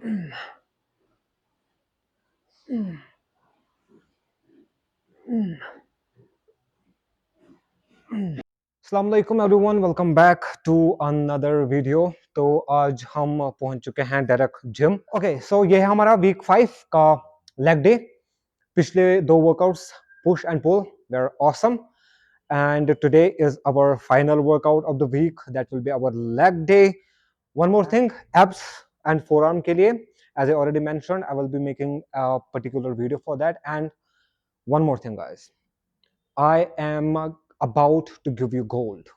अस्सलाम वालेकुम everyone, welcome back to another video. तो आज हम पहुंच चुके हैं डायरेक्ट जिम। ओके, सो ये है हमारा वीक 5 का लेग डे। पिछले दो workouts push and pull were awesome, and today is our final workout of the week. That will be our leg day. One more thing, abs and forearm ke liye, as I already mentioned, I will be making a particular video for that. And one more thing, guys, I am about to give you gold.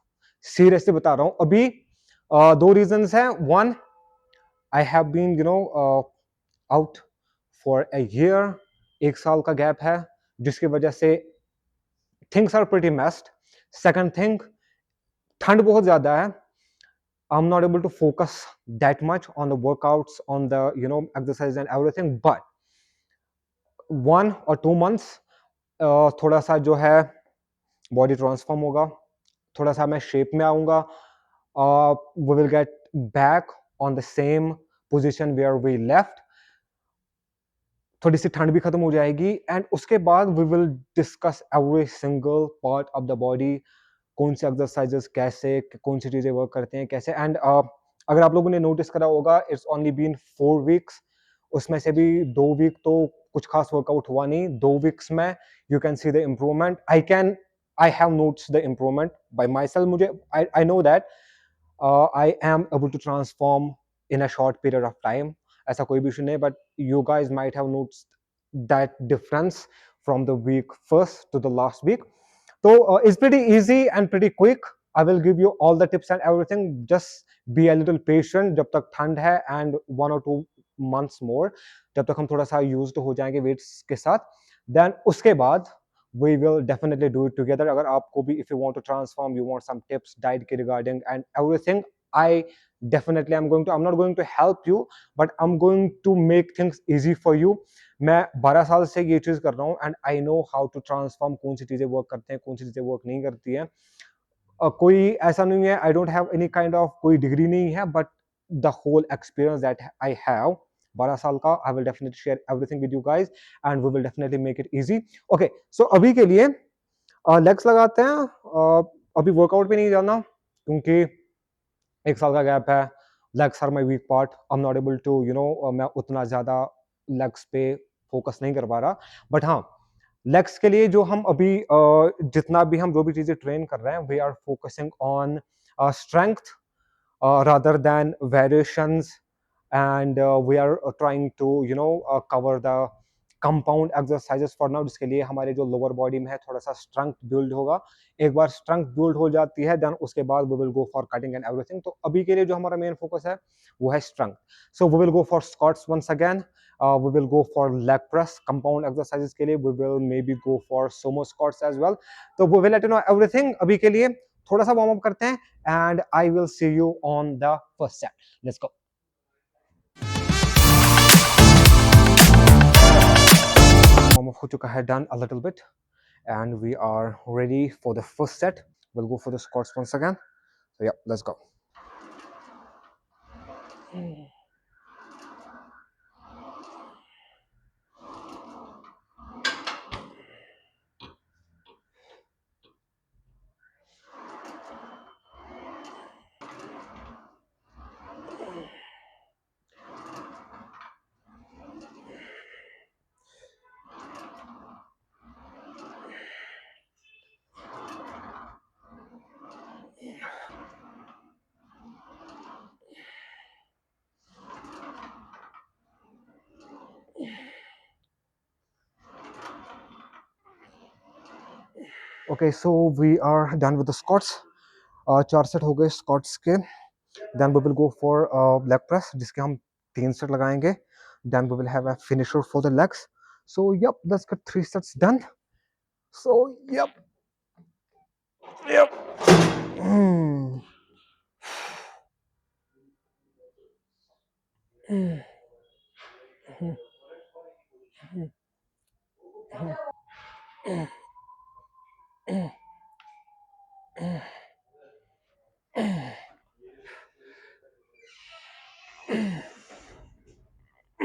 Seriously बता रहा हूं अभी। दो reasons हैं। One, I have been out for a year, एक साल का gap है जिसकी वजह से things are pretty messed. Second thing, ठंड बहुत ज्यादा है। I am not able to focus that much on the workouts, on the exercise and everything, but 1 or 2 months थोड़ा सा जो है बॉडी ट्रांसफॉर्म होगा, थोड़ा सा मैं शेप में आऊंगा। We will get back on the same position where we left. थोड़ी सी ठंड भी खत्म हो जाएगी एंड उसके बाद we will discuss every single part of the body, कौन से एक्सरसाइजेस कैसे, कौन सी चीजें वर्क करते हैं कैसे। एंड अगर आप लोगों ने नोटिस करा होगा, इट्स ओनली बीन 4 वीक्स, उसमें से भी 2 वीक तो कुछ खास वर्कआउट हुआ नहीं। 2 वीक्स में you can see the improvement. I have notes the improvement by myself. मुझे I know that I am able to transform in a short period of time. ऐसा कोई भी इशू नहीं, but you guys might have notes that difference from the week first to the last week. So it's pretty easy and pretty quick. I will give you all the tips and everything. Just be a little patient जब तक ठंड है, and 1 or 2 months more जब तक हम थोड़ा सा used हो जाएंगे weights के साथ, then उसके बाद we will definitely do it together. अगर आपको भी, if you want to transform, you want some tips diet के regarding and everything, I definitely I'm not going to help you, but I'm going to make things easy for you. मैं 12 साल से ये चीज कर रहा हूँ and I know how to transform, कौन सी चीजें वर्क करते हैं, कौन सी चीजें वर्क नहीं करती हैं। कोई ऐसा नहीं है, I don't have any kind of कोई डिग्री नहीं है, but the whole experience that I have 12 साल का, I will definitely share everything with you guys and we will definitely make it easy. Okay, so अभी के लिए legs लगाते हैं। अभी वर्कआउट पे नहीं जाना क्योंकि एक साल का गैप है। Legs are my weak part, I am not able to मैं उतना ज्यादा लेग्स पे फोकस नहीं कर पा रहा। बट हाँ, लेग्स के लिए जो हम अभी जितना भी हम जो भी चीजें ट्रेन कर रहे हैं, we are focusing on strength rather than variations, and we are trying to cover the compound exercises for now, जिसके लिए हमारे जो लोअर बॉडी में है थोड़ा सा स्ट्रेंथ बिल्ड होगा। एक बार स्ट्रेंथ बिल्ड हो जाती है, देन उसके बाद we will go for cutting and everything. तो अभी के लिए जो हमारा मेन फोकस है वो है strength. So we will go for squats once again, we will go for leg press compound exercises के लिए we will maybe go for sumo squats as well. तो we will let you know everything। अभी के लिए थोड़ा सा warm up करते हैं and I will see you on the first set. Let's go. Warm up हो चुका है, done a little bit, and we are ready for the first set. We'll go for the squats once again. So yeah, let's go. Okay, so we are done with the squats. 4 set हो गए squats के। Then we will go for leg press, जिसके हम 3 set लगाएंगे। Then we will have a finisher for the legs. So yup, let's get 3 sets done. So yup yup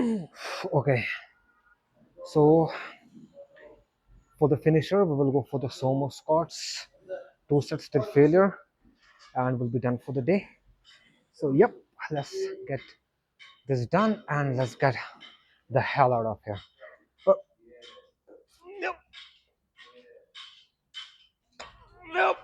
Okay, so for the finisher, we will go for the sumo squats, 2 sets till failure, and we'll be done for the day. So, yep, let's get this done and let's get the hell out of here. Oh, yep, yep.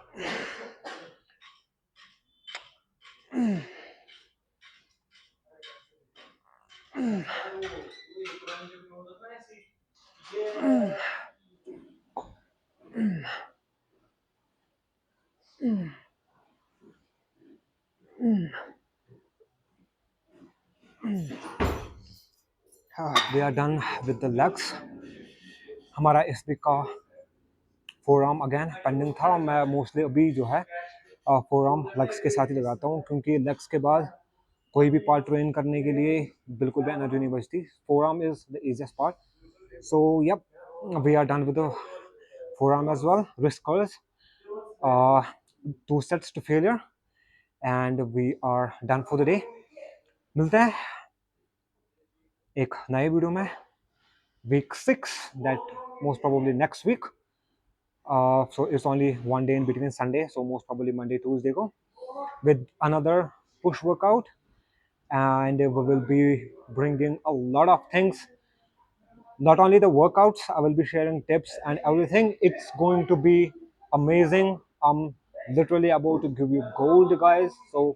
We are done with the legs. हमारा इस week का four arm again pending था. मैं mostly अभी जो है four arm legs के साथ ही लगाता हूँ क्योंकि लेग्स के बाद कोई भी पार्ट ट्रेन करने के लिए बिल्कुल भी एनर्जी नहीं बचती. Forearm is the easiest part. So yup, we are done with the forearm as well. Wrist curls, 2 sets to failure and we are done for the day. मिलते हैं एक नए वीडियो में week 6, that most probably next week. So it's only one day in between Sunday, so most probably Monday, Tuesday go with another push workout, and we will be bringing a lot of things. Not only the workouts, I will be sharing tips and everything. It's going to be amazing. I'm literally about to give you gold, guys. So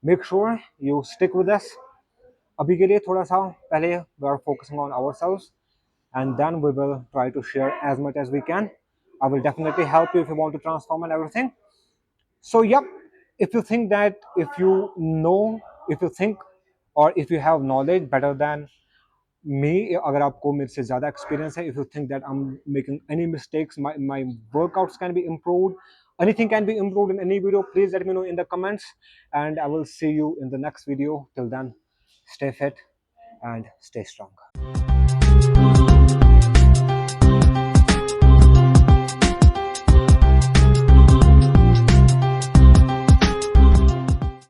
make sure you stick with us. अभी के लिए थोड़ा सा पहले we are focusing on ourselves, and then we will try to share as much as we can. I will definitely help you if you want to transform and everything. So yep, if you think that if you know, if you think or if you have knowledge better than me, अगर आपको मेरे से ज़्यादा experience है, if you think that I'm making any mistakes, my workouts can be improved, anything can be improved in any video, please let me know in the comments, and I will see you in the next video. Till then, stay fit and stay strong.